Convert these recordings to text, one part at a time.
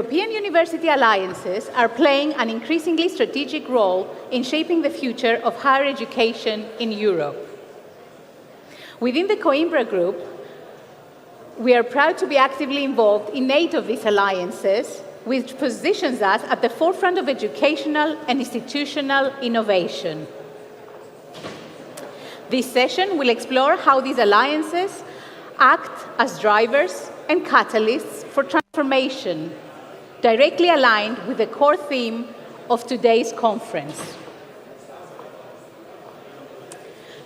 European university alliances are playing an increasingly strategic role in shaping the future of higher education in Europe. Within the Coimbra Group, we are proud to be actively involved in 8 of these alliances, which positions us at the forefront of educational and institutional innovation. This session will explore how these alliances act as drivers and catalysts for transformation, directly aligned with the core theme of today's conference.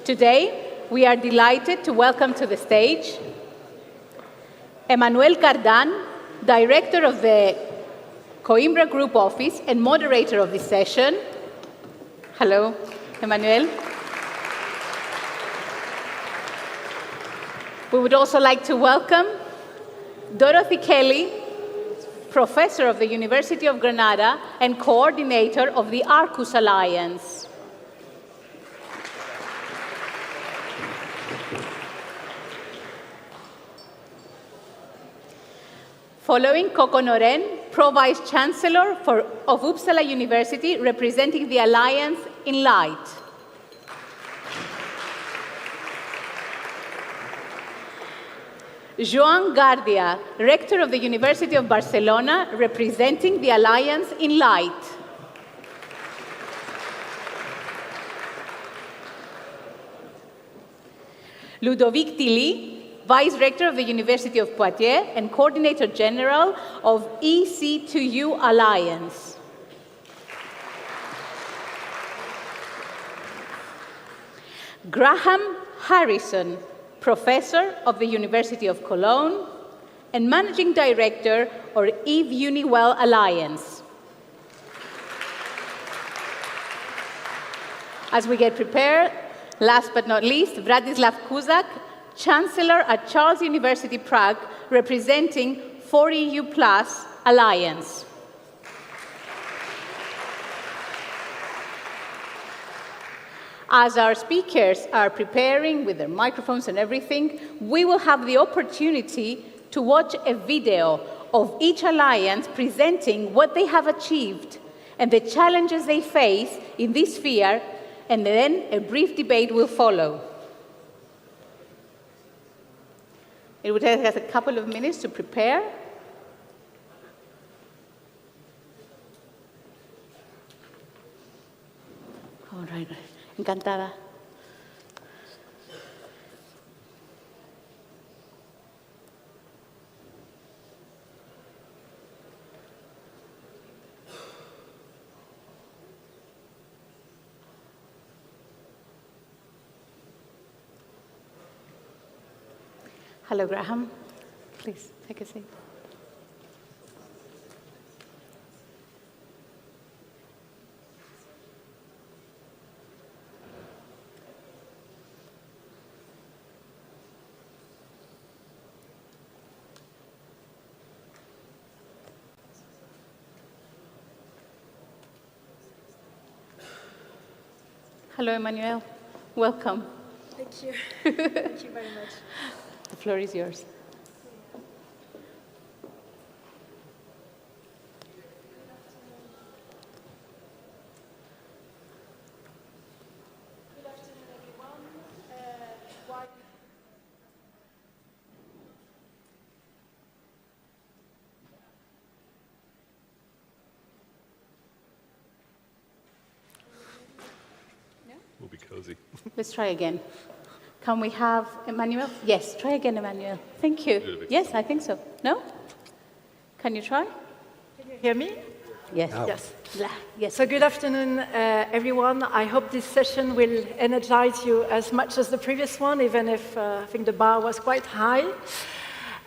Today, we are delighted to welcome to the stage Emmanuel Cardan, Director of the Coimbra Group Office and moderator of this session. Hello, Emmanuel. We would also like to welcome Dorothy Kelly, Professor of the University of Granada and Coordinator of the Arcus Alliance. Following Coco Noren, Pro-Vice Chancellor of Uppsala University, representing the Alliance in Light. Joan Gardia, Rector of the University of Barcelona, representing the Alliance in Light. Ludovic Tilly, Vice Rector of the University of Poitiers and Coordinator General of EC2U Alliance. Graham Harrison, Professor of the University of Cologne and Managing Director of Eve Uniwell Alliance. As we get prepared, last but not least, Vratislav Kuzak, Chancellor at Charles University Prague, representing 4EU+ Alliance. As our speakers are preparing with their microphones and everything, we will have the opportunity to watch a video of each alliance presenting what they have achieved and the challenges they face in this sphere, and then a brief debate will follow. It will take us a couple of minutes to prepare. All right. Encantada. Hello, Graham. Please take a seat. Hello, Emmanuel. Welcome. Thank you. Thank you very much. The floor is yours. Good afternoon, everyone. We'll be cozy. Let's try again. Can we have Emmanuel? Yes, try again, Emmanuel. Thank you. Yes, I think so. No? Can you try? Can you hear me? Yes. Oh. Yes. Yes. So good afternoon, everyone. I hope this session will energize you as much as the previous one, even if I think the bar was quite high.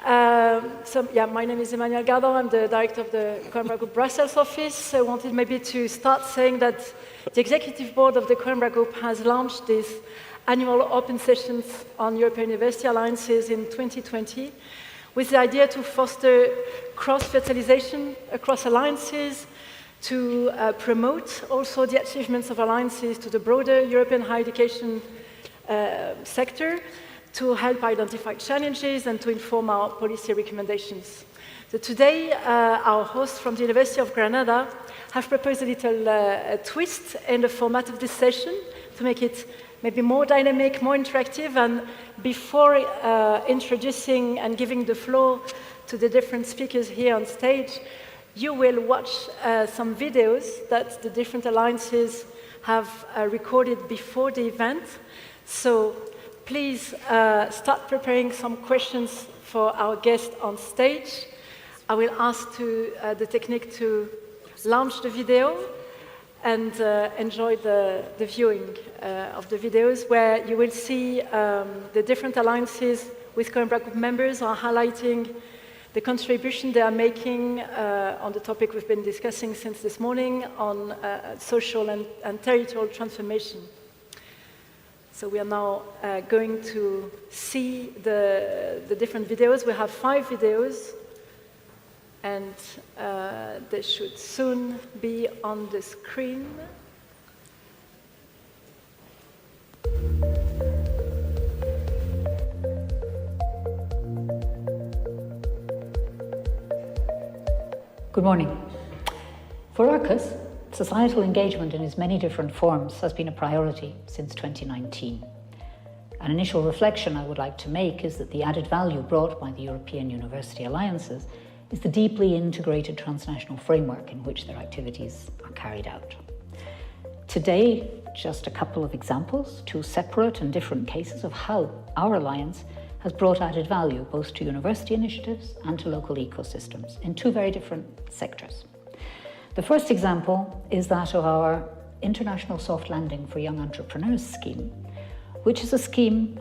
My name is Emmanuel Gardon. I'm the director of the Coimbra Group Brussels office. I wanted maybe to start saying that the executive board of the Coimbra Group has launched this annual open sessions on European University Alliances in 2020 with the idea to foster cross-fertilization across alliances, to promote also the achievements of alliances to the broader European higher education sector, to help identify challenges and to inform our policy recommendations. So today, our hosts from the University of Granada have proposed a little twist in the format of this session to make it maybe more dynamic, more interactive. And before introducing and giving the floor to the different speakers here on stage, you will watch some videos that the different alliances have recorded before the event. So please start preparing some questions for our guest on stage. I will ask the technique to launch the video and enjoy the viewing of the videos, where you will see the different alliances with Coimbra Group members are highlighting the contribution they are making on the topic we've been discussing since this morning on social and territorial transformation. So we are now going to see the different videos. We have 5 videos, and they should soon be on the screen. Good morning. For Arcus, societal engagement in its many different forms has been a priority since 2019. An initial reflection I would like to make is that the added value brought by the European University Alliances is the deeply integrated transnational framework in which their activities are carried out. Today, just a couple of examples, 2 separate and different cases of how our alliance has brought added value both to university initiatives and to local ecosystems in 2 very different sectors. The first example is that of our International Soft Landing for Young Entrepreneurs scheme, which is a scheme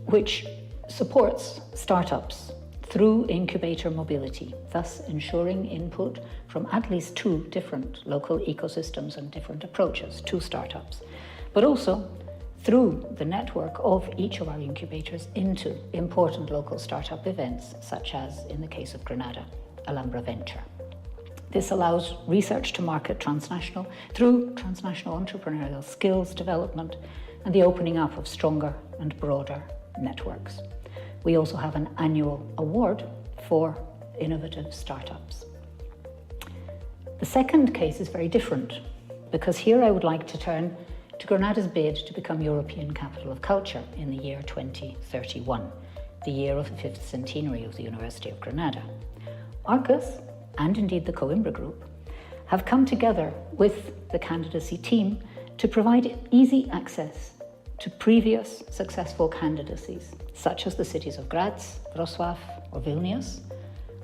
which supports startups through incubator mobility, thus ensuring input from at least 2 different local ecosystems and different approaches to startups, but also through the network of each of our incubators into important local startup events, such as, in the case of Granada, Alhambra Venture. This allows research to market transnational through transnational entrepreneurial skills development and the opening up of stronger and broader networks. We also have an annual award for innovative startups. The second case is very different, because here I would like to turn to Granada's bid to become European Capital of Culture in the year 2031, the year of the 5th centenary of the University of Granada. Arcus, and indeed the Coimbra Group, have come together with the candidacy team to provide easy access to previous successful candidacies, such as the cities of Graz, Wrocław or Vilnius,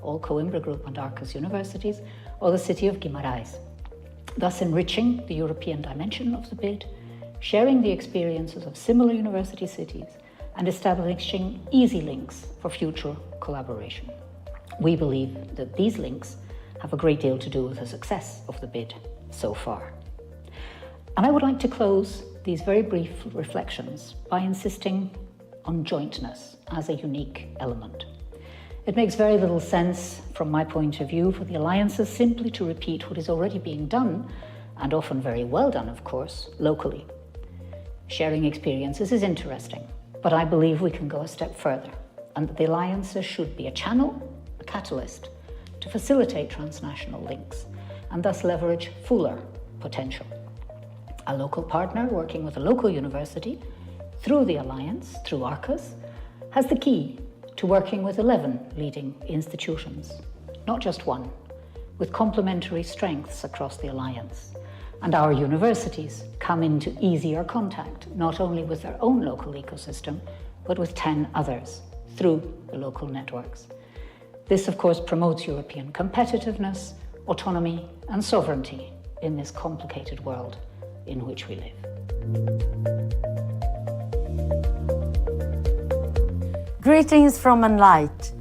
all Coimbra Group and Arcus universities, or the city of Guimarães, thus enriching the European dimension of the bid, sharing the experiences of similar university cities, and establishing easy links for future collaboration. We believe that these links have a great deal to do with the success of the bid so far. And I would like to close these very brief reflections by insisting on jointness as a unique element. It makes very little sense, from my point of view, for the alliances simply to repeat what is already being done, and often very well done, of course, locally. Sharing experiences is interesting, but I believe we can go a step further, and that the alliances should be a channel, a catalyst, to facilitate transnational links, and thus leverage fuller potential. A local partner working with a local university through the alliance, through Arcus, has the key to working with 11 leading institutions, not just one, with complementary strengths across the alliance. And our universities come into easier contact, not only with their own local ecosystem, but with 10 others through the local networks. This, of course, promotes European competitiveness, autonomy, and sovereignty in this complicated world in which we live. Greetings from Enlight.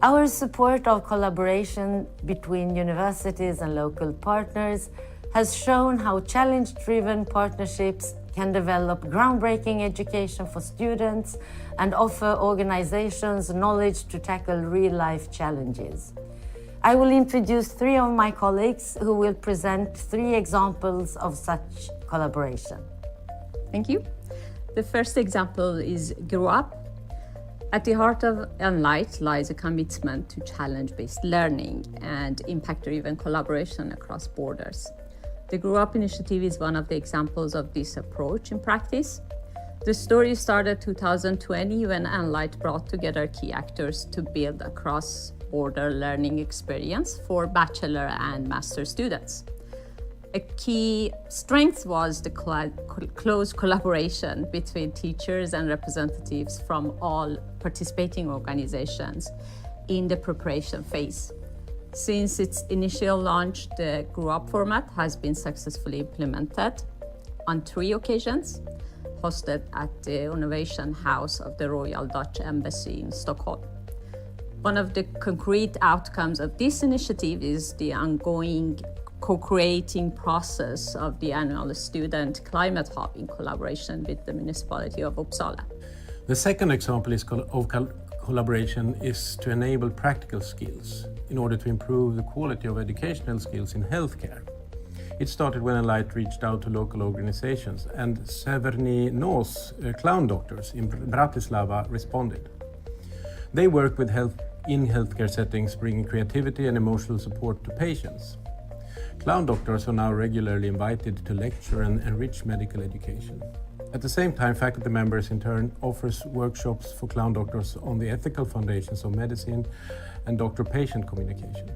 Our support of collaboration between universities and local partners has shown how challenge-driven partnerships can develop groundbreaking education for students and offer organizations knowledge to tackle real-life challenges. I will introduce 3 of my colleagues who will present 3 examples of such collaboration. Thank you. The first example is Grow Up. At the heart of Enlight lies a commitment to challenge-based learning and impact-driven collaboration across borders. The Grow Up initiative is one of the examples of this approach in practice. The story started 2020 when Enlight brought together key actors to build a cross-border learning experience for bachelor and master students. A key strength was the close collaboration between teachers and representatives from all participating organizations in the preparation phase. Since its initial launch, the Grow Up format has been successfully implemented on 3 occasions, hosted at the Innovation House of the Royal Dutch Embassy in Stockholm. One of the concrete outcomes of this initiative is the ongoing co-creating process of the annual Student Climate Hub in collaboration with the municipality of Uppsala. The second example of collaboration is to enable practical skills in order to improve the quality of educational skills in healthcare. It started when Enlight reached out to local organizations, and Severny Nos clown doctors in Bratislava responded. They work with in healthcare settings, bringing creativity and emotional support to patients. Clown doctors are now regularly invited to lecture and enrich medical education. At the same time, faculty members in turn offers workshops for clown doctors on the ethical foundations of medicine and doctor-patient communication.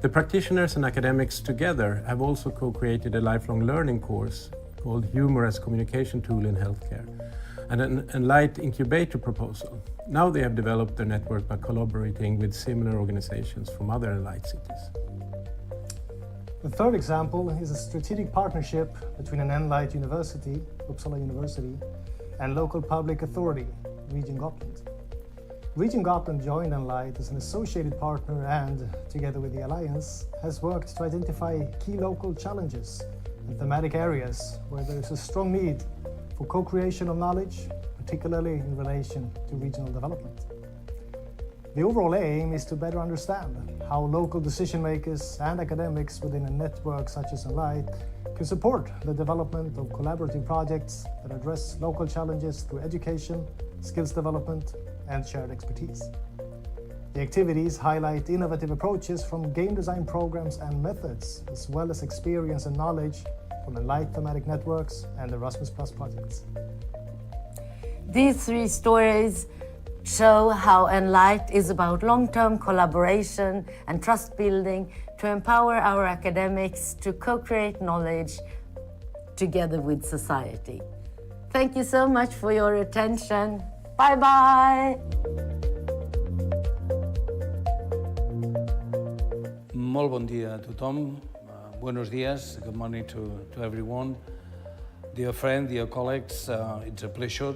The practitioners and academics together have also co-created a lifelong learning course called Humor as Communication Tool in Healthcare and an Enlight incubator proposal. Now they have developed their network by collaborating with similar organizations from other Enlight cities. The third example is a strategic partnership between an Enlight university, Uppsala University, and local public authority, Region Gotland. Region Gotland joined Enlight as an associated partner and, together with the Alliance, has worked to identify key local challenges and thematic areas where there is a strong need for co-creation of knowledge, particularly in relation to regional development. The overall aim is to better understand how local decision makers and academics within a network such as Enlight can support the development of collaborative projects that address local challenges through education, skills development, and shared expertise. The activities highlight innovative approaches from game design programs and methods, as well as experience and knowledge from Enlight thematic networks and Erasmus Plus projects. These 3 stories show how Enlight is about long-term collaboration and trust building to empower our academics to co-create knowledge together with society. Thank you so much for your attention. Bye-bye. Molt bon dia a tothom. Buenos dias. Good morning to everyone. Dear friends, dear colleagues, it's a pleasure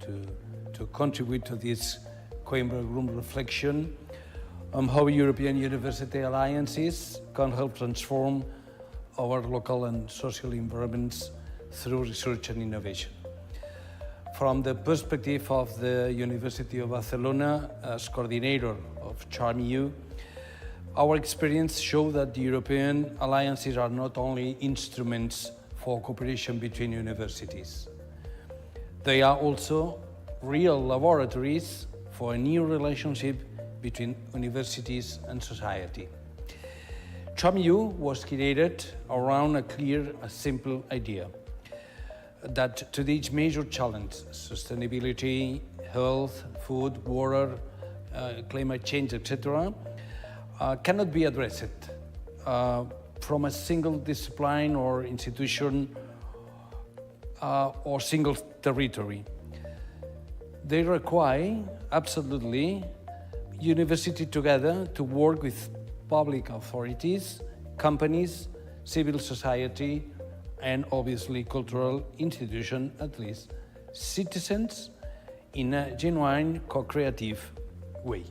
to contribute to this Coimbra Group reflection on how European university alliances can help transform our local and social environments through research and innovation. From the perspective of the University of Barcelona as coordinator of CharmU, our experience shows that the European alliances are not only instruments for cooperation between universities. They are also real laboratories for a new relationship between universities and society. CharmU was created around a clear, simple idea that today's major challenges, sustainability, health, food, water, climate change, etc., cannot be addressed from a single discipline or institution or single territory. They require, absolutely, university together to work with public authorities, companies, civil society, and obviously cultural institutions, at least citizens, in a genuine co-creative way.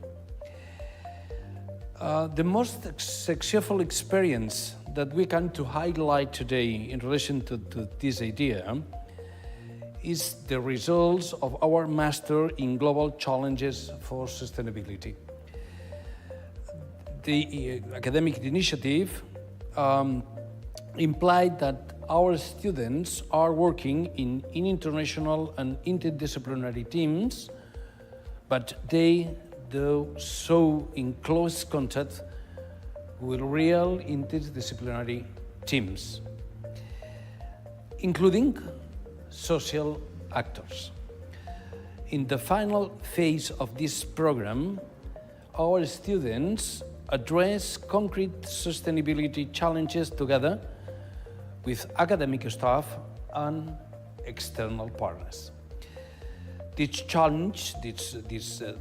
The most successful experience that we can to highlight today in relation to this idea is the results of our Master in Global Challenges for Sustainability. The academic initiative implied that our students are working in international and interdisciplinary teams but they do so in close contact with real interdisciplinary teams, including social actors. In the final phase of this program, our students address concrete sustainability challenges together with academic staff and external partners. These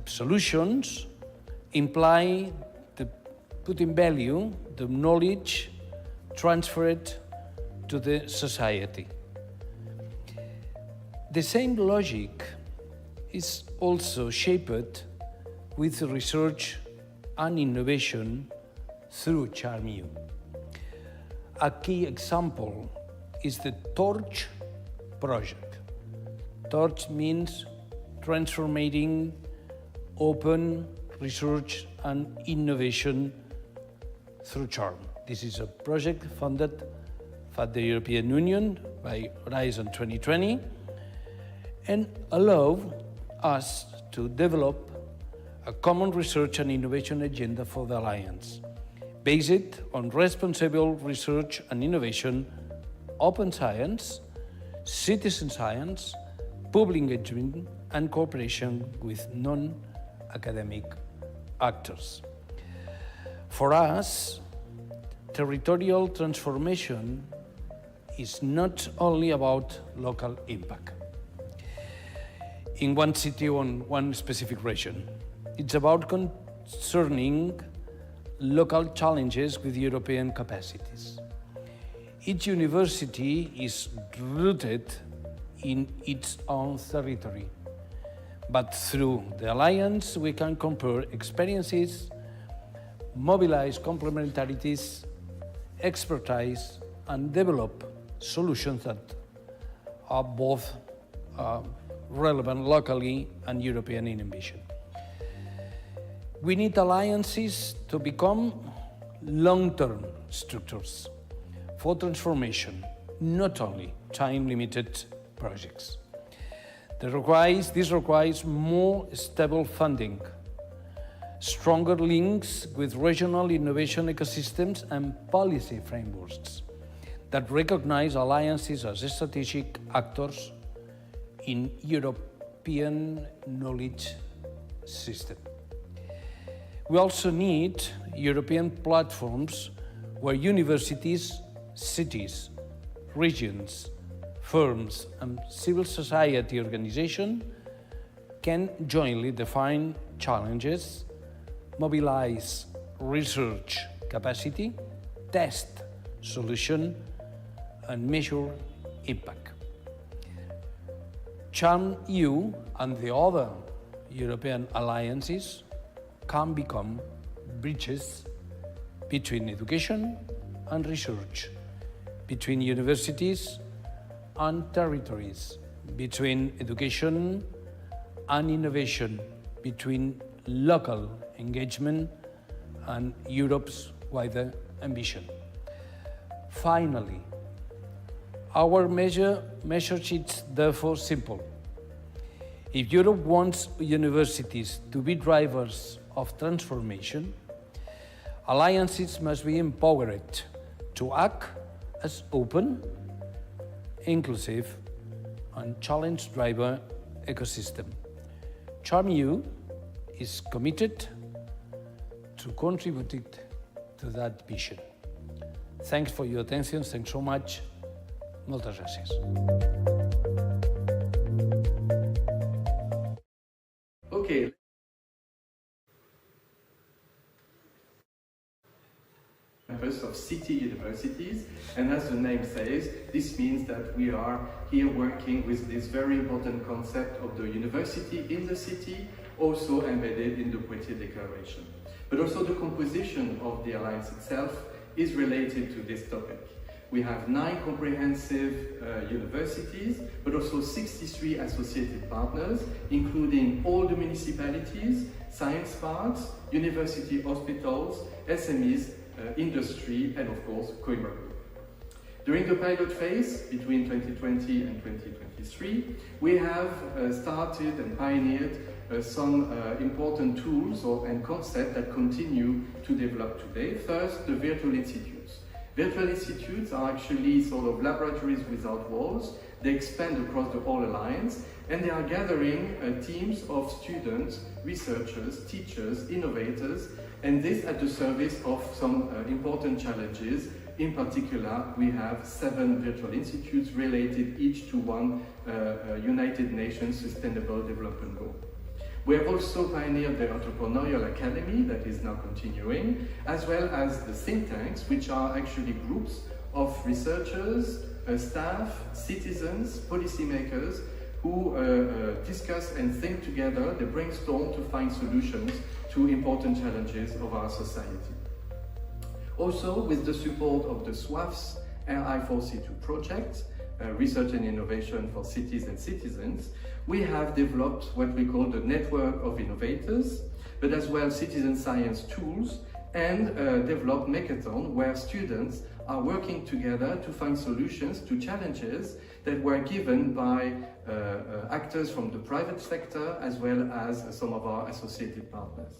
solutions imply the putting value, the knowledge transferred to the society. The same logic is also shaped with research and innovation through CharmU. A key example is the TORCH project. TORCH means transforming open research and innovation through Charm. This is a project funded by the European Union by Horizon 2020 and allow us to develop a common research and innovation agenda for the Alliance, based on responsible research and innovation, open science, citizen science, public engagement, and cooperation with non-academic actors. For us, territorial transformation is not only about local impact in one city or one specific region. It's about concerning local challenges with European capacities. Each university is rooted in its own territory, but through the Alliance we can compare experiences, mobilize complementarities, expertise, and develop solutions that are both relevant locally and European in ambition. We need alliances to become long-term structures for transformation, not only time-limited projects. This requires more stable funding, stronger links with regional innovation ecosystems and policy frameworks that recognize alliances as strategic actors in European knowledge system. We also need European platforms where universities, cities, regions, firms, and civil society organizations can jointly define challenges, mobilize research capacity, test solution, and measure impact. CharmU and the other European alliances can become bridges between education and research, between universities and territories, between education and innovation, between local engagement and Europe's wider ambition. Finally, our message is therefore simple. If Europe wants universities to be drivers of transformation, alliances must be empowered to act as open, inclusive, and challenge driver ecosystem. CharmU is committed to contribute to that vision. Thanks for your attention. Thanks so much. Moltes gràcies. Okay. Campus of city universities, and as the name says, this means that we are here working with this very important concept of the university in the city, also embedded in the Poitiers Declaration. But also the composition of the Alliance itself is related to this topic. We have 9 comprehensive universities, but also 63 associated partners, including all the municipalities, science parks, university hospitals, SMEs, industry, and of course, Coimbra Group. During the pilot phase, between 2020 and 2023, we have started and pioneered some important tools and concepts that continue to develop today. First, the virtual institutes. Virtual institutes are actually sort of laboratories without walls. They expand across the whole alliance, and they are gathering teams of students, researchers, teachers, innovators, and this at the service of some important challenges. In particular, we have 7 virtual institutes related each to one United Nations Sustainable Development Goal. We have also pioneered the Entrepreneurial Academy that is now continuing, as well as the think tanks, which are actually groups of researchers, staff, citizens, policymakers who discuss and think together. They brainstorm to find solutions to important challenges of our society. Also, with the support of the SWAF's RI4C2 project, Research and Innovation for Cities and Citizens, we have developed what we call the Network of Innovators, but as well citizen science tools, and developed Mechathon, where students are working together to find solutions to challenges that were given by actors from the private sector as well as some of our associated partners.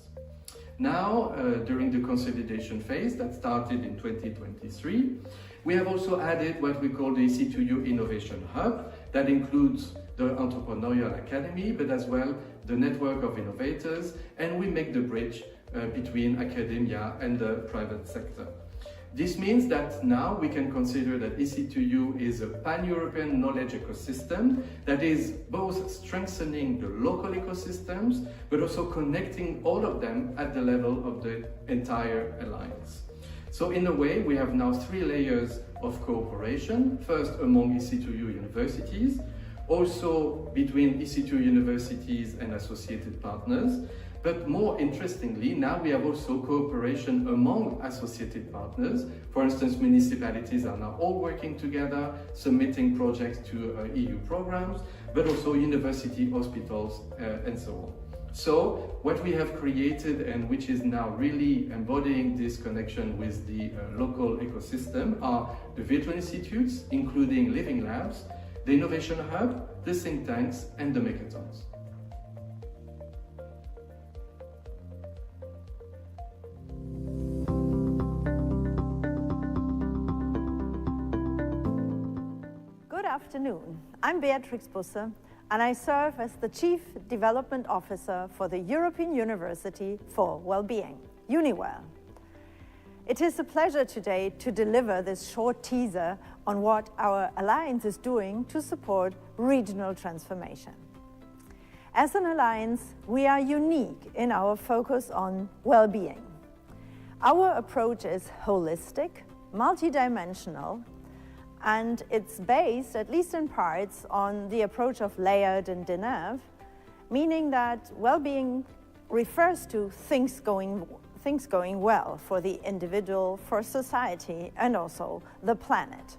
Now, during the consolidation phase that started in 2023, we have also added what we call the EC2U Innovation Hub. That includes the Entrepreneurial Academy, but as well the Network of Innovators, and we make the bridge between academia and the private sector. This means that now we can consider that EC2U is a pan-European knowledge ecosystem that is both strengthening the local ecosystems, but also connecting all of them at the level of the entire alliance. So in a way, we have now 3 layers of cooperation. First, among EC2U universities, also between EC2 universities and associated partners. But more interestingly, now we have also cooperation among associated partners. For instance, municipalities are now all working together, submitting projects to EU programs, but also university hospitals and so on. So what we have created, and which is now really embodying this connection with the local ecosystem, are the virtual institutes, including living labs, the Innovation Hub, the think tanks, and the Mechathons. Good afternoon. I'm Beatrix Busse, and I serve as the Chief Development Officer for the European University for Wellbeing, UniWell. It is a pleasure today to deliver this short teaser on what our Alliance is doing to support regional transformation. As an Alliance, we are unique in our focus on well-being. Our approach is holistic, multidimensional, and it's based, at least in parts, on the approach of Layard and Deneuve, meaning that well-being refers to things going well for the individual, for society, and also the planet.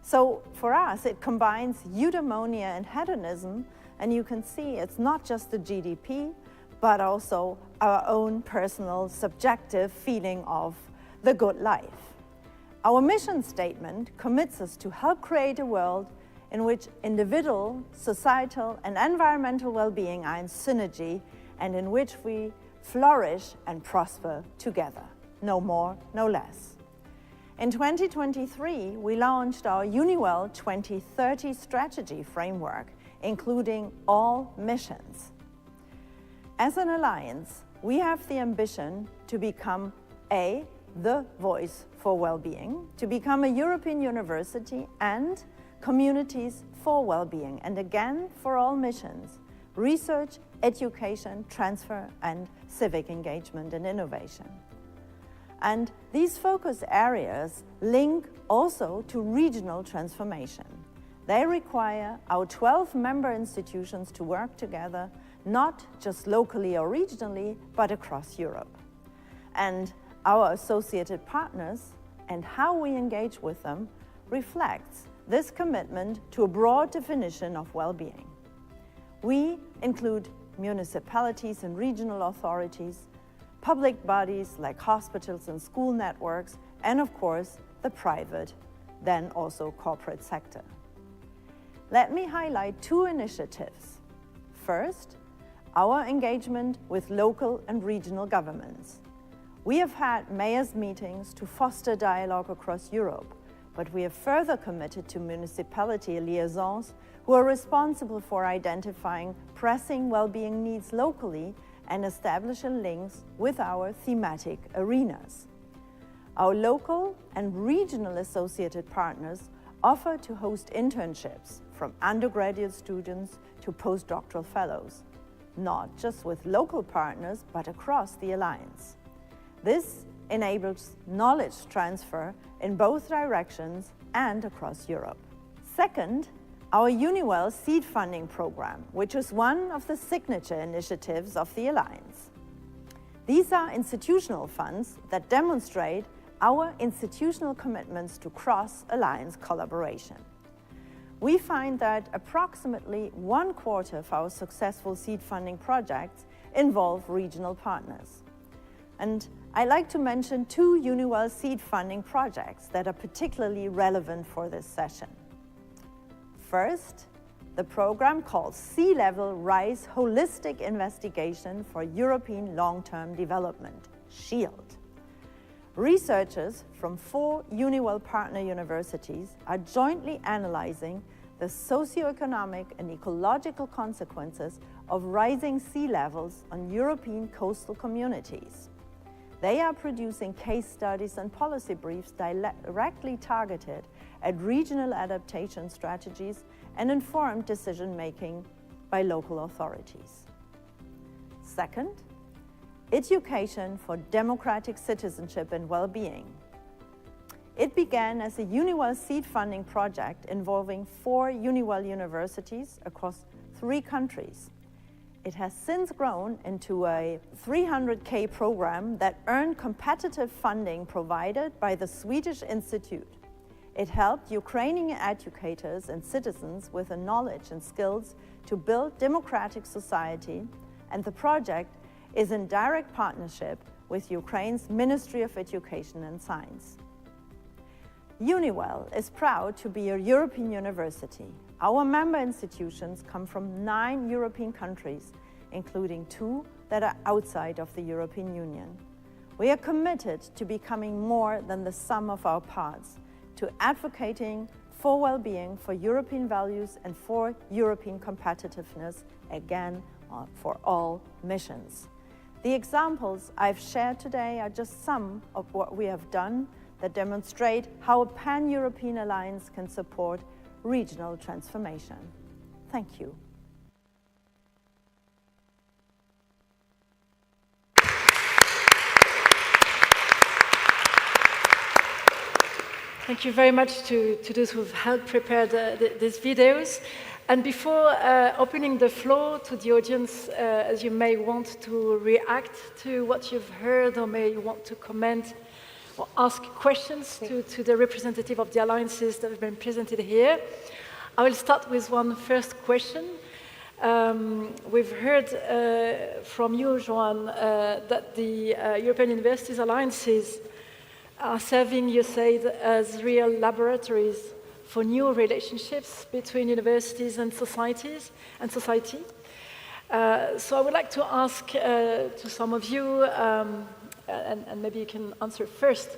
So for us, it combines eudaimonia and hedonism, and you can see it's not just the GDP, but also our own personal subjective feeling of the good life. Our mission statement commits us to help create a world in which individual, societal, and environmental well-being are in synergy, and in which we flourish and prosper together. No more, no less. In 2023, we launched our UniWell 2030 strategy framework, including all missions. As an alliance, we have the ambition to become the voice for well-being, to become a European university and communities for well-being, and again, for all missions: research, education, transfer, and civic engagement and innovation. And these focus areas link also to regional transformation. They require our 12 member institutions to work together, not just locally or regionally, but across Europe. And our associated partners and how we engage with them reflects this commitment to a broad definition of well-being. We include municipalities and regional authorities, public bodies like hospitals and school networks, and of course, the private then also corporate sector. Let me highlight two initiatives. First, our engagement with local and regional governments. We have had mayors' meetings to foster dialogue across Europe, but we have further committed to municipality liaisons who are responsible for identifying pressing well-being needs locally and establishing links with our thematic arenas. Our local and regional associated partners offer to host internships from undergraduate students to postdoctoral fellows, not just with local partners, but across the Alliance. This enables knowledge transfer in both directions and across Europe. Second, our UniWell seed funding program, which is one of the signature initiatives of the Alliance. These are institutional funds that demonstrate our institutional commitments to cross-alliance collaboration. We find that approximately 1/4 of our successful seed funding projects involve regional partners. And I'd like to mention two UniWell seed funding projects that are particularly relevant for this session. First, the program called Sea Level Rise Holistic Investigation for European Long-Term Development, SHIELD. Researchers from 4 UniWell partner universities are jointly analyzing the socioeconomic and ecological consequences of rising sea levels on European coastal communities. They are producing case studies and policy briefs directly targeted at regional adaptation strategies and informed decision-making by local authorities. Second, education for democratic citizenship and well-being. It began as a UniWell seed funding project involving 4 UniWell universities across 3 countries. It has since grown into a 300K program that earned competitive funding provided by the Swedish Institute. It helped Ukrainian educators and citizens with the knowledge and skills to build democratic society, and the project is in direct partnership with Ukraine's Ministry of Education and Science. UniWell is proud to be a European university. Our member institutions come from 9 European countries, including 2 that are outside of the European Union. We are committed to becoming more than the sum of our parts, to advocating for well-being, for European values, and for European competitiveness, again, for all missions. The examples I've shared today are just some of what we have done that demonstrate how a pan-European alliance can support regional transformation. Thank you. Thank you very much to those who've helped prepare these videos. And before opening the floor to the audience, as you may want to react to what you've heard, or may want to comment or ask questions to the representative of the alliances that have been presented here, I will start with one first question. We've heard from you, Joan, that the European Universities Alliances are serving, you say, as real laboratories for new relationships between universities and society. So I would like to ask to some of you, and maybe you can answer first,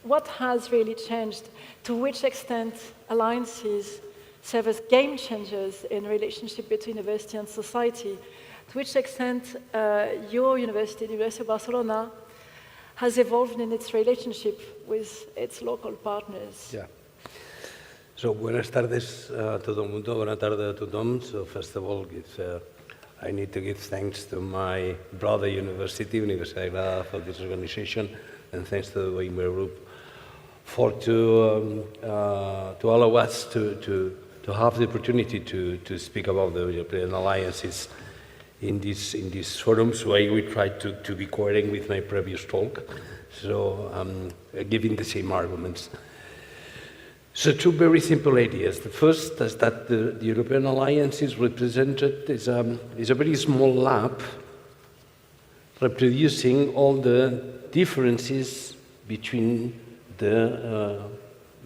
what has really changed? To which extent alliances serve as game changers in relationship between university and society? To which extent your university, the University of Barcelona, has evolved in its relationship with its local partners? Yeah. So, buenas tardes a todo el mundo, buenas tardes a tothom. So, first of all, I need to give thanks to my brother university, Universidad Sagrada, for this organization, and thanks to the Coimbra group to allow us to have the opportunity to speak about the European alliances in these forums, where we tried to be coherent with my previous talk, so giving the same arguments. So 2 very simple ideas. The first is that the European alliance is represented as a very small lab reproducing all the differences between the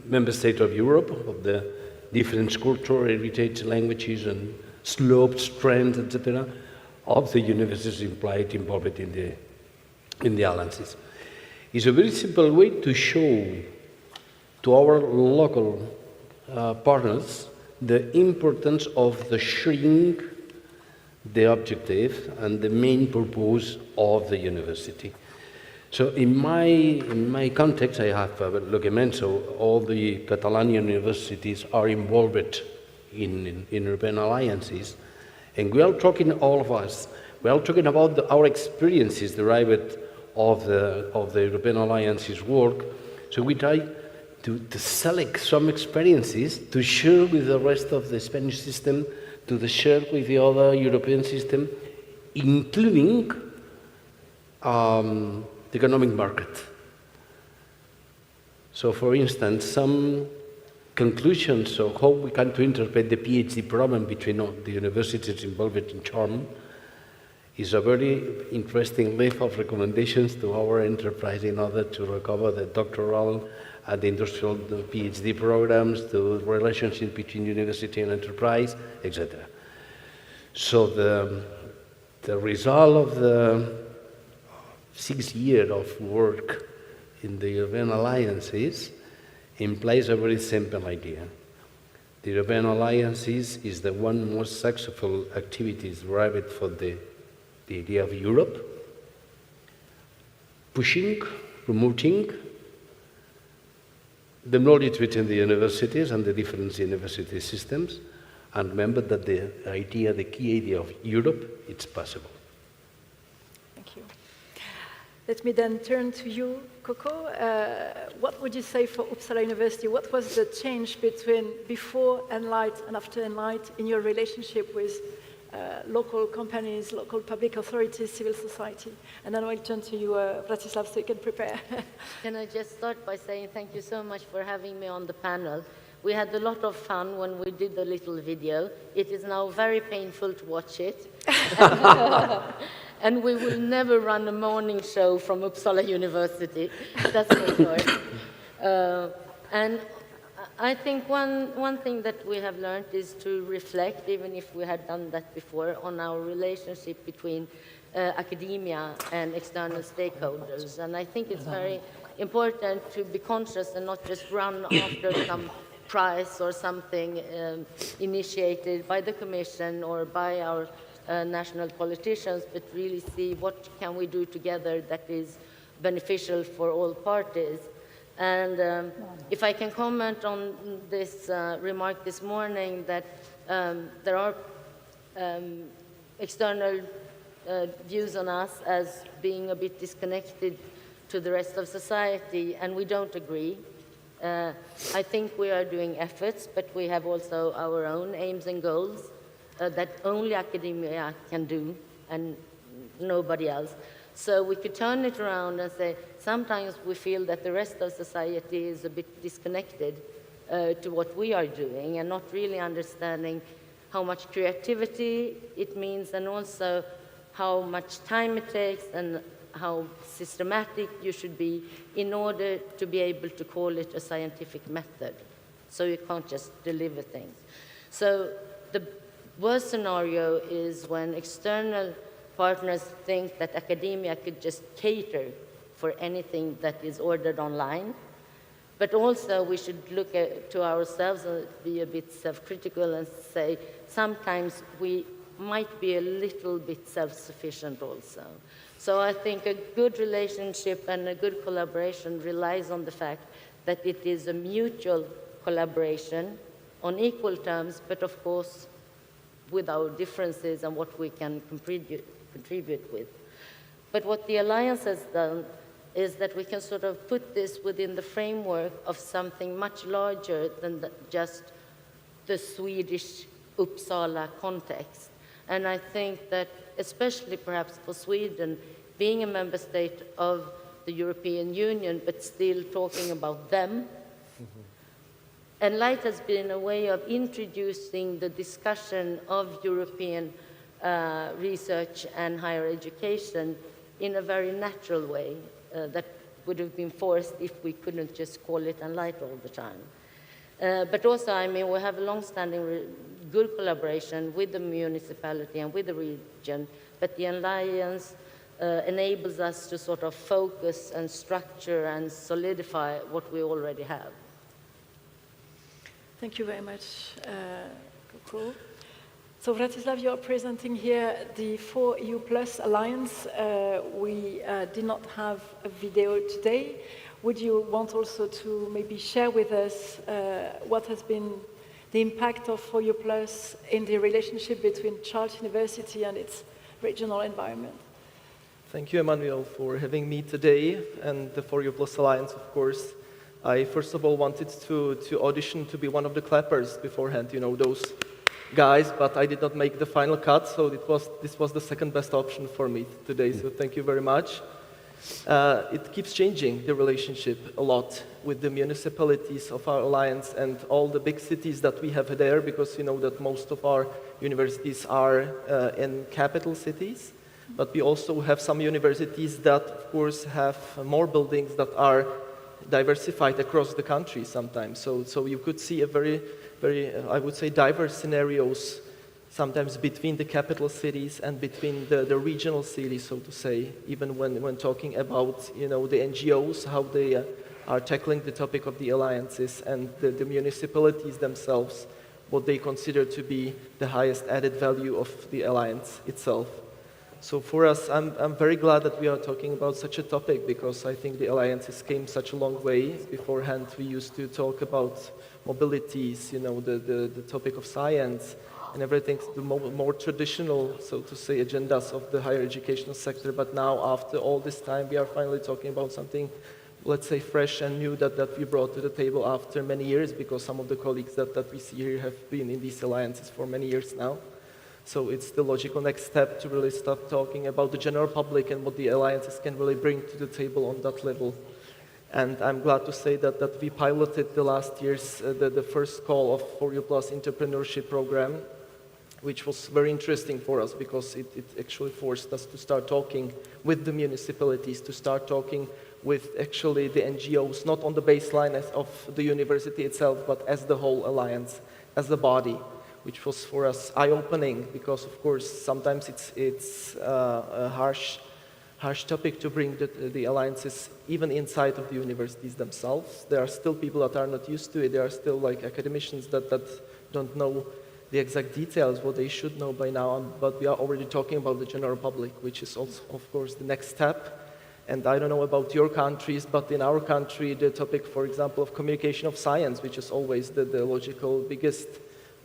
member states of Europe, of the different cultural heritage, languages, and slopes, trends, etc., of the universities implied involved in the alliances. It's a very simple way to show to our local partners the importance of the sharing the objective and the main purpose of the university. So in my context, I have Loguement, so all the Catalan universities are involved in European alliances, and we are talking, all of us, we are talking about our experiences derived of the European alliances work. So we try to select some experiences to share with the rest of the Spanish system, to share with the other European system, including the economic market. So for instance, some conclusions of how we can to interpret the PhD problem between the universities involved in charm is a very interesting list of recommendations to our enterprise in order to recover the doctoral and the industrial PhD programs, the relationship between university and enterprise, etc. So the result of the 6 years of work in the European alliances implies a very simple idea. The European alliances is the one most successful activities derived from the idea of Europe, pushing, promoting the knowledge between the universities and the different university systems, and remember that the idea, the key idea of Europe, it's possible. Thank you. Let me then turn to you, Coco. What would you say for Uppsala University? What was the change between before Enlight and after Enlight in your relationship with local companies, local public authorities, civil society? And then I'll turn to you, Bratislav, so you can prepare. Can I just start by saying thank you so much for having me on the panel. We had a lot of fun when we did the little video. It is now very painful to watch it. And we will never run a morning show from Uppsala University, that's for sure. And I think one thing that we have learned is to reflect, even if we had done that before, on our relationship between academia and external stakeholders. And I think it's very important to be conscious and not just run after some prize or something initiated by the Commission or by our national politicians, but really see what can we do together that is beneficial for all parties. And if I can comment on this remark this morning that there are external views on us as being a bit disconnected to the rest of society, and we don't agree. I think we are doing efforts, but we have also our own aims and goals that only academia can do and nobody else. So we could turn it around and say, sometimes we feel that the rest of society is a bit disconnected to what we are doing and not really understanding how much creativity it means and also how much time it takes and how systematic you should be in order to be able to call it a scientific method. So you can't just deliver things. So the worst scenario is when external partners think that academia could just cater for anything that is ordered online. But also we should look to ourselves and be a bit self-critical and say sometimes we might be a little bit self-sufficient also. So I think a good relationship and a good collaboration relies on the fact that it is a mutual collaboration on equal terms, but of course with our differences and what we can contribute with. But what the Alliance has done is that we can sort of put this within the framework of something much larger than just the Swedish Uppsala context. And I think that especially perhaps for Sweden, being a member state of the European Union, but still talking about them, Enlight has been a way of introducing the discussion of European research and higher education in a very natural way that would have been forced if we couldn't just call it Enlight all the time. But also, I mean, we have a long-standing good collaboration with the municipality and with the region, but the alliance enables us to sort of focus and structure and solidify what we already have. Thank you very much, Coco. So Vratislav, you're presenting here the 4EU Plus Alliance. We did not have a video today. Would you want also to maybe share with us what has been the impact of 4EU Plus in the relationship between Charles University and its regional environment? Thank you, Emmanuel, for having me today, and the 4EU Plus Alliance, of course. I first of all wanted to audition to be one of the clappers beforehand, you know, those guys, but I did not make the final cut, so this was the second best option for me today, so thank you very much. It keeps changing, the relationship, a lot with the municipalities of our alliance and all the big cities that we have there, because you know that most of our universities are in capital cities, but we also have some universities that, of course, have more buildings that are diversified across the country sometimes. So you could see a very, I would say, diverse scenarios sometimes between the capital cities and between the regional cities, so to say, even when talking about, you know, the NGOs, how they are tackling the topic of the alliances, and the municipalities themselves, what they consider to be the highest added value of the alliance itself. So for us, I'm very glad that we are talking about such a topic, because I think the alliances came such a long way. Beforehand, we used to talk about mobilities, you know, the topic of science and everything, the more traditional, so to say, agendas of the higher educational sector. But now, after all this time, we are finally talking about something, let's say, fresh and new that we brought to the table after many years, because some of the colleagues that we see here have been in these alliances for many years now. So it's the logical next step to really start talking about the general public and what the alliances can really bring to the table on that level. And I'm glad to say that we piloted the last year's, the first call of 4EU Plus Entrepreneurship Program, which was very interesting for us, because it actually forced us to start talking with the municipalities, to start talking with actually the NGOs, not on the baseline of the university itself, but as the whole alliance, as a body, which was for us eye-opening, because of course sometimes it's a harsh topic to bring the alliances even inside of the universities themselves. There are still people that are not used to it. There are still like academicians that don't know the exact details, what they should know by now, but we are already talking about the general public, which is also, of course, the next step. And I don't know about your countries, but in our country, the topic, for example, of communication of science, which is always the logical biggest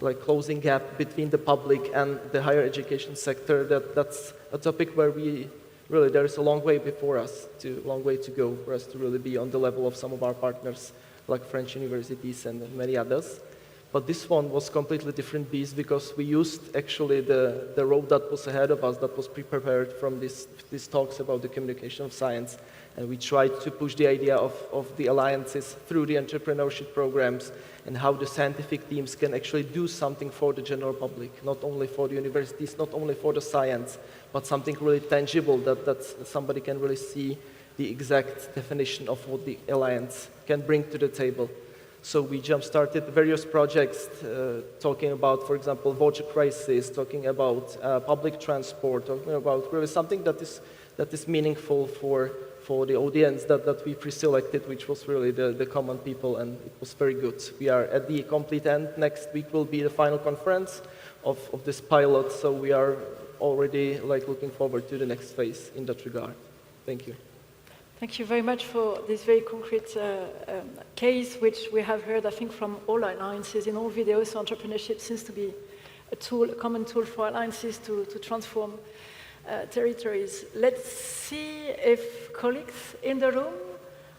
like closing gap between the public and the higher education sector, that's a topic where we really, there is a long way before us, long way to go for us to really be on the level of some of our partners, like French universities and many others. But this one was completely different beast, because we used actually the road that was ahead of us, that was prepared from these talks about the communication of science. And we tried to push the idea of the alliances through the entrepreneurship programs, and how the scientific teams can actually do something for the general public, not only for the universities, not only for the science, but something really tangible that somebody can really see the exact definition of what the alliance can bring to the table. So we jump-started various projects talking about, for example, water crisis, talking about public transport, talking about really something that is meaningful for the audience that we pre-selected, which was really the common people, and it was very good. We are at the complete end. Next week will be the final conference of this pilot, so we are already like looking forward to the next phase in that regard. Thank you. Thank you very much for this very concrete case, which we have heard, I think, from all alliances in all videos. So entrepreneurship seems to be a common tool for alliances to transform territories. Let's see if colleagues in the room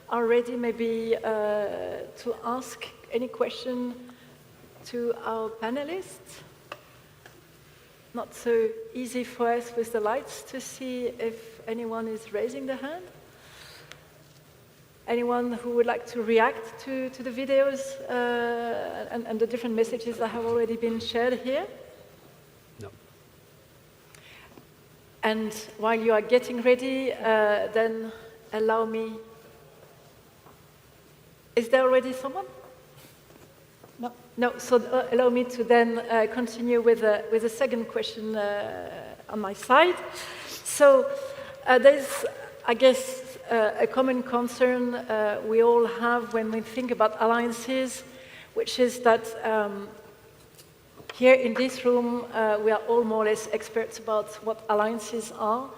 are ready maybe to ask any question to our panelists. Not so easy for us with the lights to see if anyone is raising their hand. Anyone who would like to react to the videos and the different messages that have already been shared here? No. And while you are getting ready, then allow me Is there already someone? No. No, so allow me to then continue with a second question on my side. So there's, I guess, a common concern we all have when we think about alliances, which is that here in this room, we are all more or less experts about what alliances are,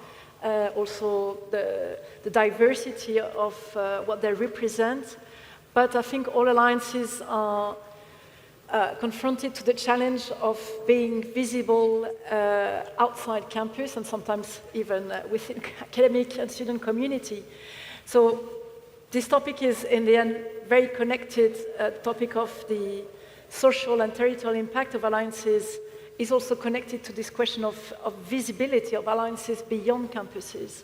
also the diversity of what they represent. But I think all alliances are confronted to the challenge of being visible outside campus and sometimes even within academic and student community. So this topic is, in the end, very connected. Topic of the social and territorial impact of alliances is also connected to this question of visibility of alliances beyond campuses.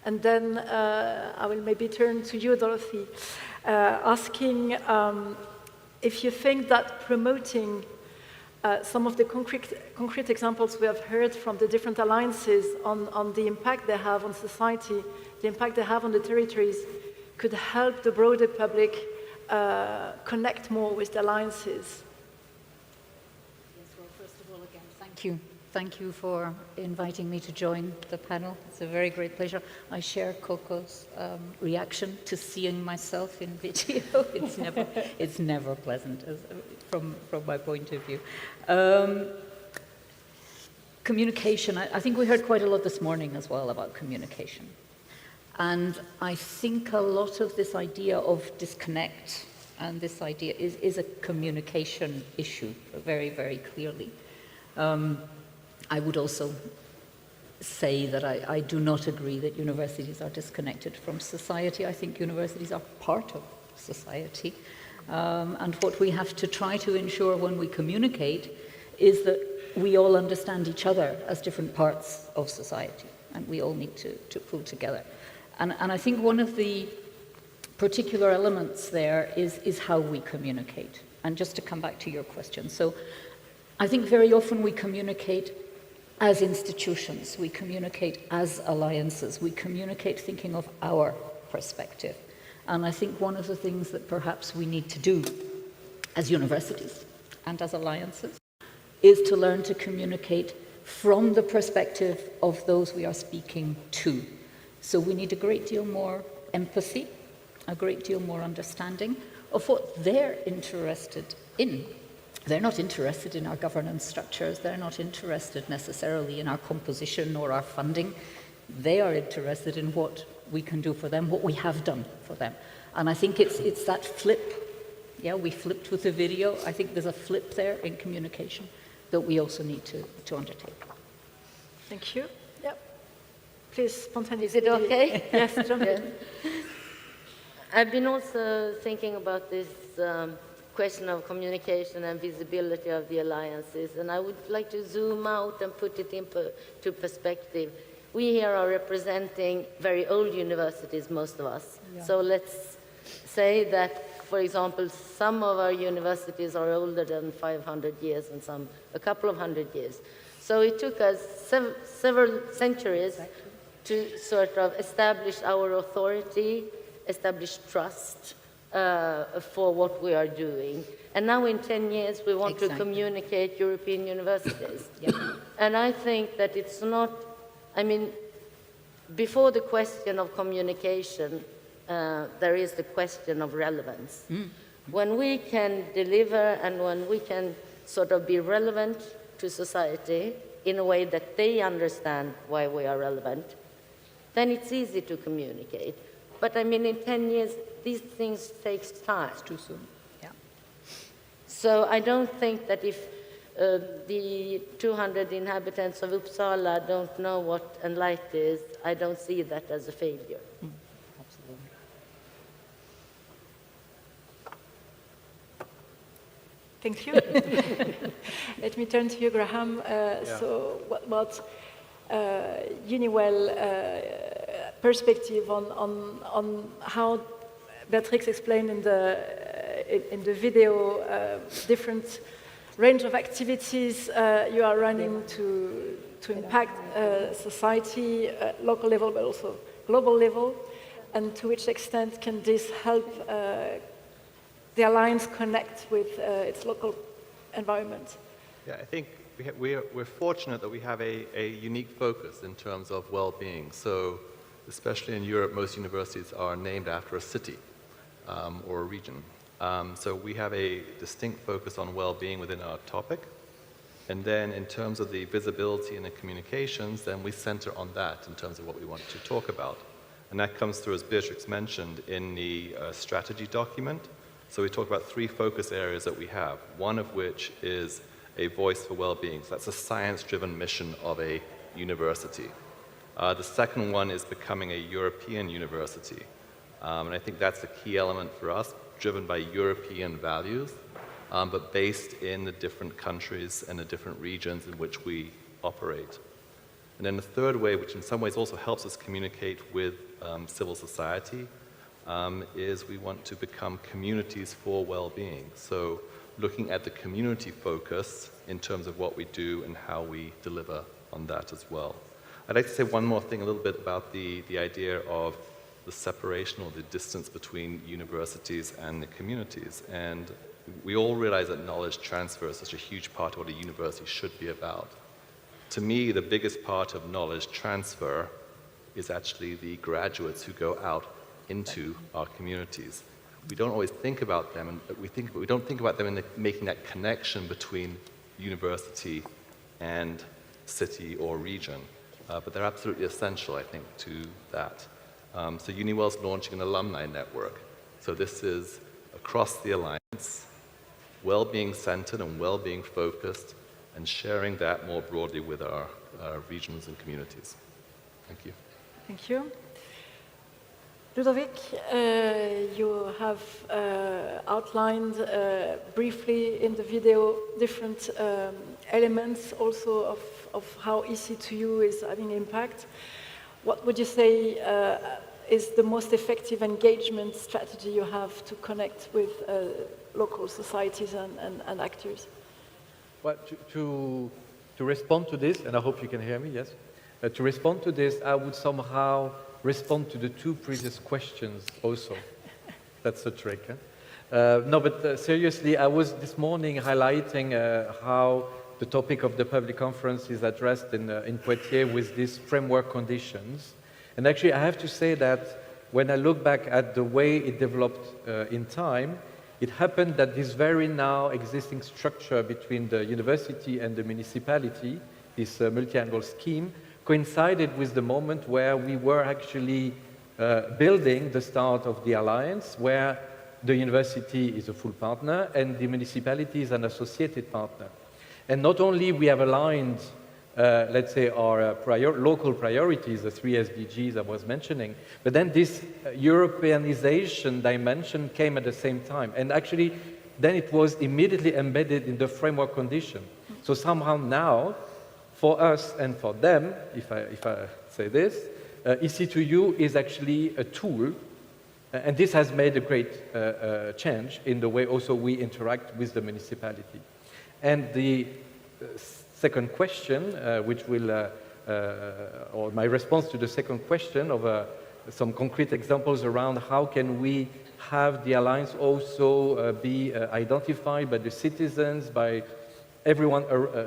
And then I will maybe turn to you, Dorothy, asking if you think that promoting some of the concrete examples we have heard from the different alliances on the impact they have on society, the impact they have on the territories, could help the broader public connect more with the alliances. Yes, well, first of all, again, thank you. Thank you for inviting me to join the panel. It's a very great pleasure. I share Coco's reaction to seeing myself in video. It's never pleasant from my point of view. Communication, I think we heard quite a lot this morning as well about communication. And I think a lot of this idea of disconnect and this idea is a communication issue, very, very clearly. I would also say that I do not agree that universities are disconnected from society. I think universities are part of society. And what we have to try to ensure when we communicate is that we all understand each other as different parts of society, and we all need to pull together. And I think one of the particular elements there is how we communicate. And just to come back to your question, so I think very often we communicate as institutions, we communicate as alliances, we communicate thinking of our perspective. And I think one of the things that perhaps we need to do as universities and as alliances is to learn to communicate from the perspective of those we are speaking to. So we need a great deal more empathy, a great deal more understanding of what they're interested in. They're not interested in our governance structures. They're not interested necessarily in our composition or our funding. They are interested in what we can do for them, what we have done for them. And I think it's that flip. Yeah, we flipped with the video. I think there's a flip there in communication that we also need to undertake. Thank you. Yep. Please, spontaneously. Is it okay? Yes, jump in. I've been also thinking about this question of communication and visibility of the alliances, and I would like to zoom out and put it into perspective. We here are representing very old universities, most of us. Yeah. So let's say that, for example, some of our universities are older than 500 years and some a couple of hundred years. So it took us several centuries to sort of establish our authority, establish trust for what we are doing. And now in 10 years, we want to communicate European universities. Yep. And I think that it's not, I mean, before the question of communication, there is the question of relevance. Mm. When we can deliver and when we can sort of be relevant to society in a way that they understand why we are relevant, then it's easy to communicate. But I mean, in 10 years, these things take time. It's too soon. Yeah. So I don't think that if the 200 inhabitants of Uppsala don't know what Enlight is, I don't see that as a failure. Mm. Absolutely. Thank you. Let me turn to you, Graham. So what about Uniwell perspective on how Beatrix explained in the video different range of activities you are running to impact society at local level but also global level, and to which extent can this help the Alliance connect with its local environment? Yeah, I think we're fortunate that we have a unique focus in terms of well-being. So, especially in Europe, most universities are named after a city or a region. So we have a distinct focus on well-being within our topic. And then in terms of the visibility and the communications, then we center on that in terms of what we want to talk about. And that comes through, as Beatrix mentioned, in the strategy document. So we talk about 3 focus areas that we have, one of which is a voice for well-being. So that's a science-driven mission of a university. The second one is becoming a European university. And I think that's a key element for us, driven by European values, but based in the different countries and the different regions in which we operate. And then the third way, which in some ways also helps us communicate with civil society, is we want to become communities for well-being. So looking at the community focus in terms of what we do and how we deliver on that as well. I'd like to say one more thing a little bit about the idea of the separation or the distance between universities and the communities. And we all realize that knowledge transfer is such a huge part of what a university should be about. To me, the biggest part of knowledge transfer is actually the graduates who go out into our communities. We don't always think about them, and we don't think about them in making that connection between university and city or region. But they're absolutely essential, I think, to that. So UniWell's launching an alumni network. So this is across the Alliance, well-being centered and well-being focused, and sharing that more broadly with our regions and communities. Thank you. Thank you. Ludovic, you have outlined briefly in the video different elements also of how EC2U is having impact. What would you say is the most effective engagement strategy you have to connect with local societies and actors? Well, to respond to this, and I hope you can hear me, yes? To respond to this, I would somehow respond to the 2 previous questions also. That's a trick, huh? No, but seriously, I was this morning highlighting how the topic of the public conference is addressed in Poitiers with these framework conditions. And actually, I have to say that when I look back at the way it developed in time, it happened that this very now existing structure between the university and the municipality, this multi-annual scheme, coincided with the moment where we were actually building the start of the alliance, where the university is a full partner and the municipality is an associated partner. And not only we have aligned, let's say, our local priorities, the 3 SDGs I was mentioning, but then this Europeanization dimension came at the same time. And actually, then it was immediately embedded in the framework condition. So somehow now, for us and for them, if I say this, EC2U is actually a tool, and this has made a great change in the way also we interact with the municipality. And the second question, which will, or my response to the second question of some concrete examples around how can we have the Alliance also be identified by the citizens, by everyone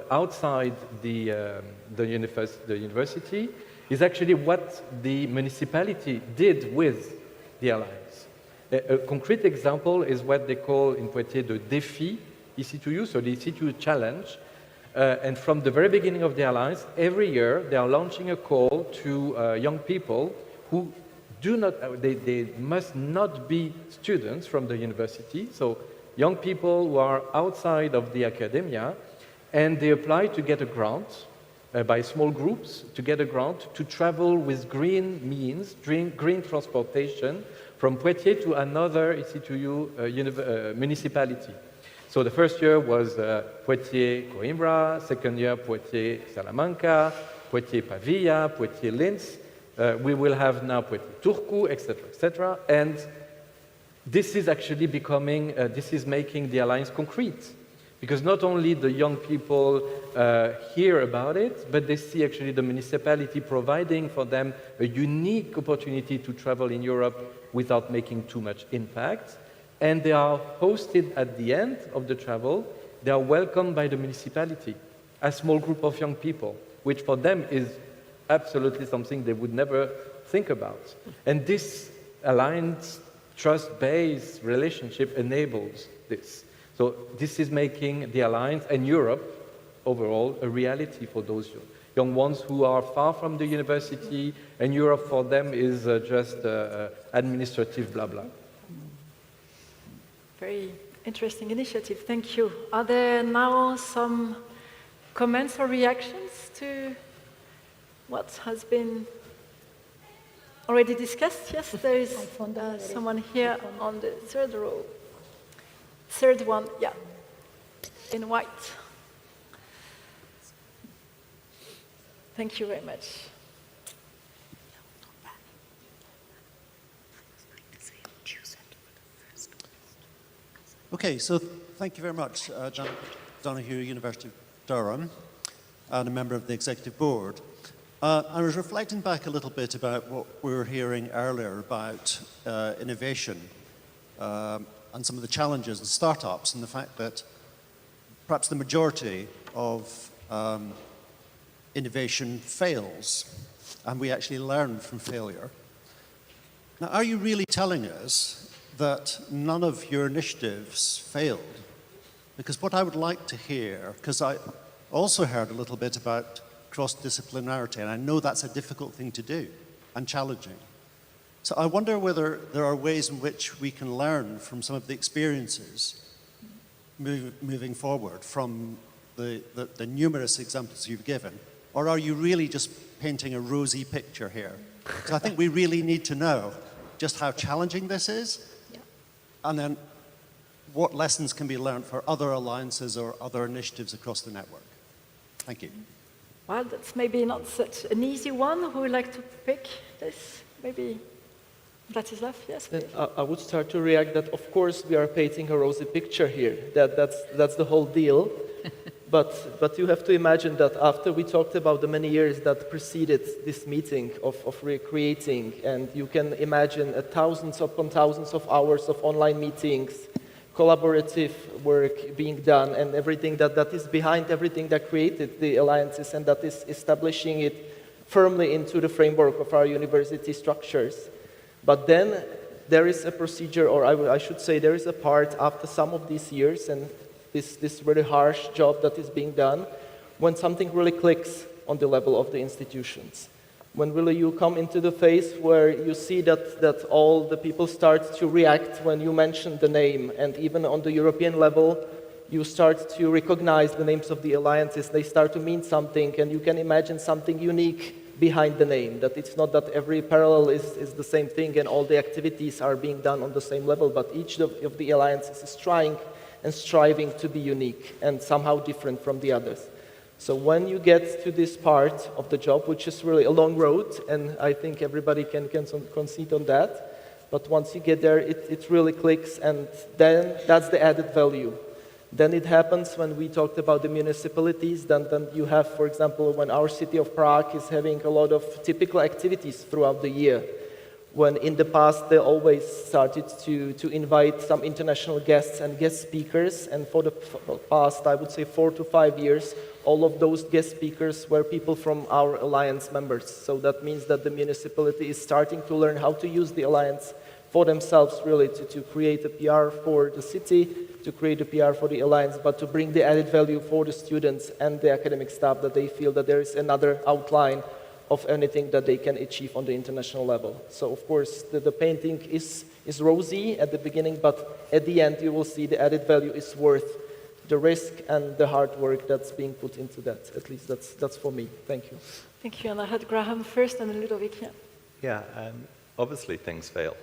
outside the university, is actually what the municipality did with the Alliance. A concrete example is what they call in Poitiers the défi EC2U, so the EC2U challenge. And from the very beginning of the Alliance, every year they are launching a call to young people who do not, they must not be students from the university, so young people who are outside of the academia, and they apply to get a grant by small groups, to get a grant to travel with green means, green transportation from Poitiers to another EC2U municipality. So the first year was Poitiers, Coimbra, second year Poitiers, Salamanca, Poitiers, Pavia, Poitiers, Linz. We will have now Poitiers, Turku, etc., etc. And this is actually becoming, this is making the Alliance concrete. Because not only the young people hear about it, but they see actually the municipality providing for them a unique opportunity to travel in Europe without making too much impact. and they are hosted at the end of the travel. They are welcomed by the municipality, a small group of young people, which for them is absolutely something they would never think about. And this alliance, trust-based relationship enables this. So this is making the alliance and Europe overall a reality for those young ones who are far from the university, and Europe for them is just administrative blah blah. Very interesting initiative, thank you. Are there now some comments or reactions to what has been already discussed? Yes, there is someone here on the third row. Third one, yeah, in white. Thank you very much. Okay, so thank you very much, John Donoghue, University of Durham, and a member of the Executive Board. I was reflecting back a little bit about what we were hearing earlier about innovation and some of the challenges and startups, and the fact that perhaps the majority of innovation fails, and we actually learn from failure. Now, are you really telling us that none of your initiatives failed? Because what I would like to hear, because I also heard a little bit about cross-disciplinarity, and I know that's a difficult thing to do and challenging. So I wonder whether there are ways in which we can learn from some of the experiences moving forward from the numerous examples you've given, or are you really just painting a rosy picture here? Because I think we really need to know just how challenging this is, and then what lessons can be learned for other alliances or other initiatives across the network. Thank you. Well, that's maybe not such an easy one. Who would like to pick this? Maybe Vladislav, yes, please. I would start to react that, of course, we are painting a rosy picture here. That's the whole deal. But you have to imagine that after we talked about the many years that preceded this meeting of recreating, and you can imagine thousands upon thousands of hours of online meetings, collaborative work being done, and everything that is behind everything that created the alliances and that is establishing it firmly into the framework of our university structures. But then there is a procedure, or I should say there is a part after some of these years and this very harsh job that is being done, when something really clicks on the level of the institutions. When really you come into the phase where you see that all the people start to react when you mention the name, and even on the European level, you start to recognize the names of the alliances, they start to mean something, and you can imagine something unique behind the name, that it's not that every parallel is the same thing and all the activities are being done on the same level, but each of the alliances is trying and striving to be unique and somehow different from the others. So when you get to this part of the job, which is really a long road, and I think everybody can concede on that, but once you get there, it really clicks, and then that's the added value. Then it happens when we talked about the municipalities, then you have, for example, when our city of Prague is having a lot of typical activities throughout the year, when in the past they always started to invite some international guests and guest speakers, and for the past, I would say 4 to 5 years, all of those guest speakers were people from our alliance members. So that means that the municipality is starting to learn how to use the alliance for themselves, really, to create a PR for the city, to create a PR for the alliance, but to bring the added value for the students and the academic staff, that they feel that there is another outline of anything that they can achieve on the international level. So of course, the painting is rosy at the beginning, but at the end you will see the added value is worth the risk and the hard work that's being put into that. At least that's for me. Thank you. Thank you, and I had Graham first and then Ludovic. Yeah, obviously things fail.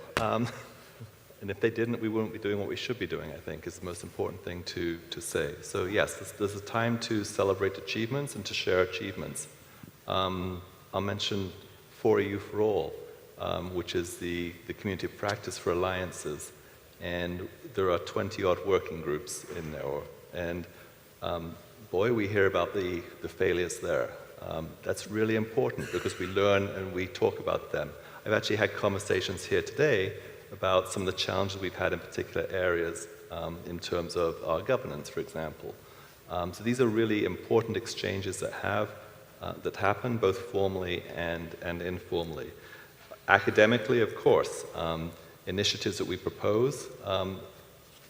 And if they didn't, we wouldn't be doing what we should be doing, I think, is the most important thing to say. So yes, there's a time to celebrate achievements and to share achievements. I'll mention For EU for All, which is the community of practice for alliances. And there are 20-odd working groups in there. And boy, we hear about the failures there. That's really important because we learn and we talk about them. I've actually had conversations here today about some of the challenges we've had in particular areas in terms of our governance, for example. So these are really important exchanges that happen both formally and informally. Academically, of course, initiatives that we propose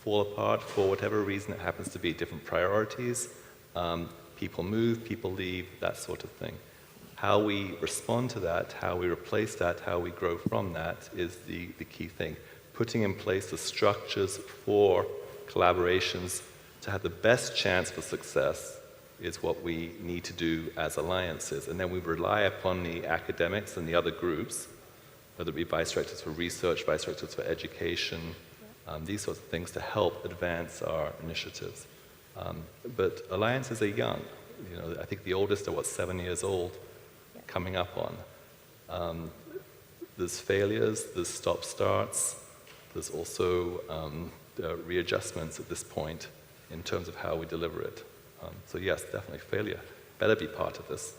fall apart for whatever reason it happens to be, different priorities, people move, people leave, that sort of thing. How we respond to that, how we replace that, how we grow from that is the key thing. Putting in place the structures for collaborations to have the best chance for success is what we need to do as alliances. And then we rely upon the academics and the other groups, whether it be vice directors for research, vice directors for education, these sorts of things to help advance our initiatives. But alliances are young. I think the oldest are, 7 years old, coming up on. There's failures, there's stop-starts, there's also readjustments at this point in terms of how we deliver it. So yes, definitely failure better be part of this.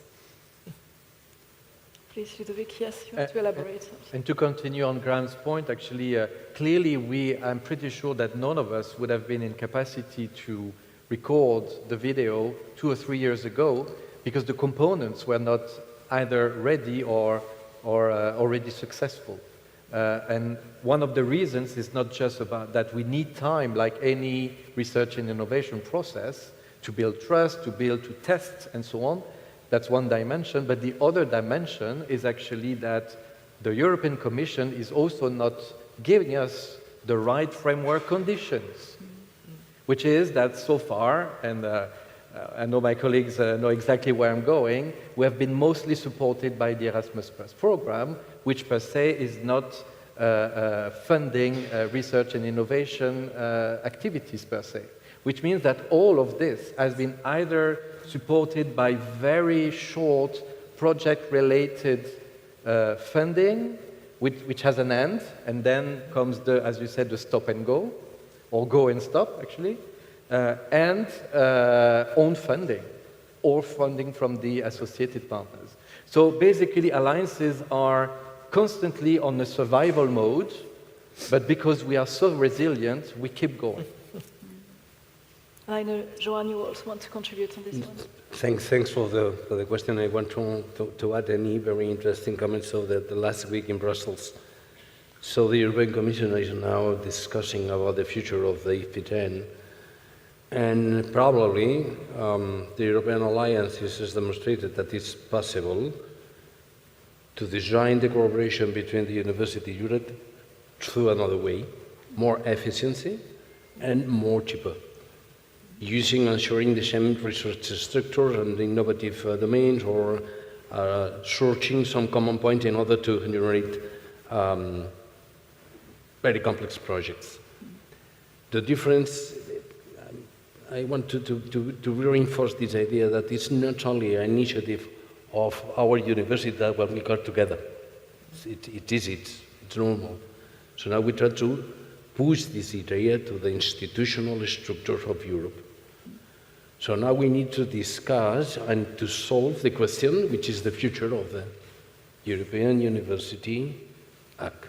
Please, Ludovic, yes, you want to elaborate. And to continue on Graham's point, actually, clearly I'm pretty sure that none of us would have been in capacity to record the video 2 or 3 years ago because the components were not either ready or already successful. And one of the reasons is not just about that we need time, like any research and innovation process, to build trust, to test, and so on. That's one dimension, but the other dimension is actually that the European Commission is also not giving us the right framework conditions, which is that so far, and I know my colleagues know exactly where I'm going, we have been mostly supported by the Erasmus Plus program, which per se is not funding research and innovation activities per se, which means that all of this has been either supported by very short project-related funding, which has an end, and then comes the, as you said, the stop and go, or go and stop, actually, and own funding, or funding from the associated partners. So basically, alliances are constantly on a survival mode, but because we are so resilient, we keep going. I know, Johan, you also want to contribute on this one. Thanks for the question. I want to add any very interesting comments of the last week in Brussels. So the European Commission is now discussing about the future of the FP10, and probably the European Alliance has demonstrated that it's possible to design the cooperation between the University Europe through another way, more efficiency and more cheaper, using and sharing the same research structure and innovative domains, or searching some common point in order to generate very complex projects. The difference, I want to reinforce this idea that it's not only an initiative of our university that when we got together. It's normal. So now we try to push this idea to the institutional structure of Europe. So now we need to discuss and to solve the question, which is the future of the European University Act,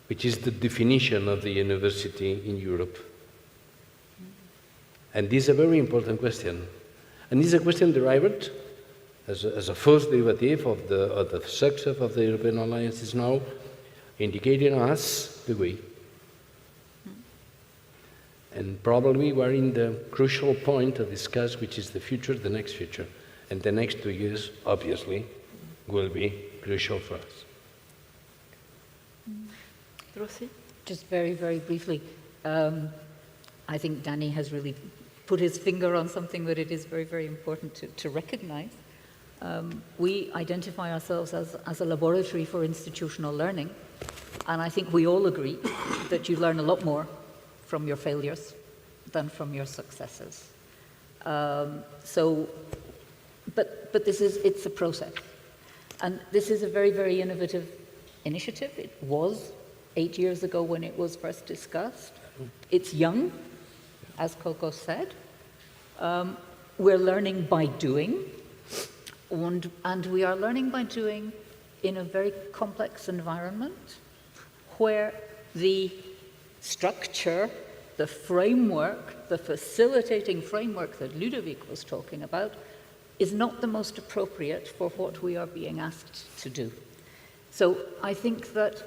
which is the definition of the university in Europe. And this is a very important question. And this is a question derived as a first derivative of the success of the European Alliance is now indicating us the way. And probably we're in the crucial point to discuss which is the future, the next future. And the next 2 years, obviously, will be crucial for us. Rosie? Just very, very briefly, I think Danny has really put his finger on something that it is very, very important to recognize. We identify ourselves as a laboratory for institutional learning, and I think we all agree that you learn a lot more from your failures than from your successes. But it's a process. And this is a very, very innovative initiative. It was 8 years ago when it was first discussed. It's young, as Coco said. We're learning by doing, and we are learning by doing in a very complex environment where the structure, the framework, the facilitating framework that Ludovic was talking about is not the most appropriate for what we are being asked to do. So I think that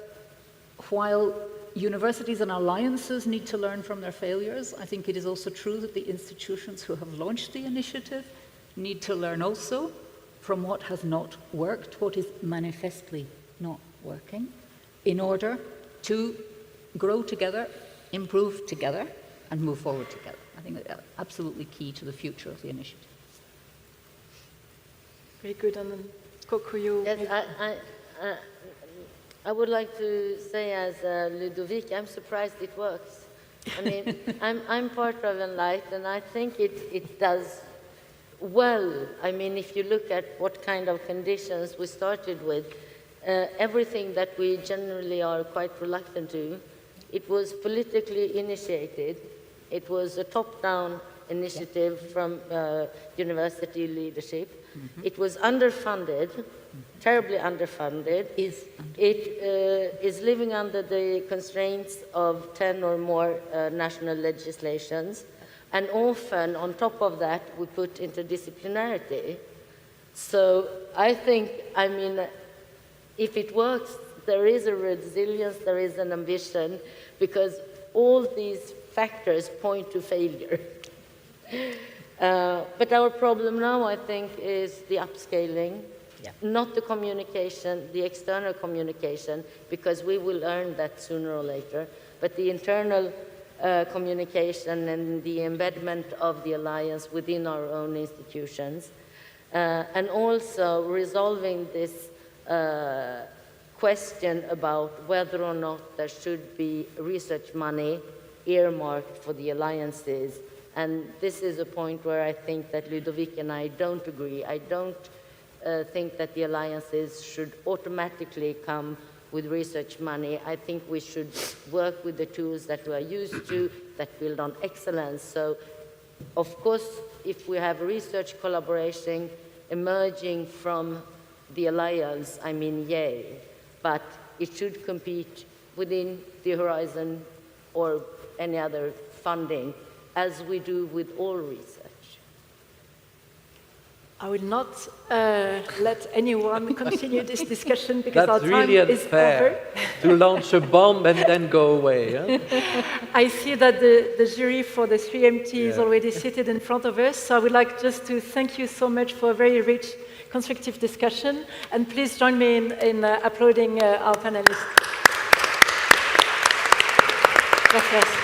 while universities and alliances need to learn from their failures, I think it is also true that the institutions who have launched the initiative need to learn also from what has not worked, what is manifestly not working, in order to grow together, improve together, and move forward together. I think that's absolutely key to the future of the initiative. Very good. And then, Kokuyo. Yes, I would like to say, as Ludovic, I'm surprised it works. I mean, I'm part of Enlight, and I think it does well. I mean, if you look at what kind of conditions we started with, everything that we generally are quite reluctant to, it was politically initiated. It was a top-down initiative from university leadership. Mm-hmm. It was underfunded, terribly underfunded. It is living under the constraints of 10 or more national legislations. And often, on top of that, we put interdisciplinarity. So I think, I mean, if it works, there is a resilience, there is an ambition, because all these factors point to failure. But our problem now, I think, is the upscaling, not the communication, the external communication, because we will learn that sooner or later, but the internal communication and the embedment of the alliance within our own institutions, and also resolving this question about whether or not there should be research money earmarked for the alliances. And this is a point where I think that Ludovic and I don't agree. I don't think that the alliances should automatically come with research money. I think we should work with the tools that we are used to, that build on excellence. So, of course, if we have research collaboration emerging from the alliance, I mean, yay. But it should compete within the horizon or any other funding, as we do with all research. I will not let anyone continue this discussion because That's our time really is over. To launch a bomb and then go away. Huh? I see that the jury for the 3MT is already seated in front of us, so I would like just to thank you so much for a very rich, constructive discussion, and please join me in applauding our panelists. Gracias.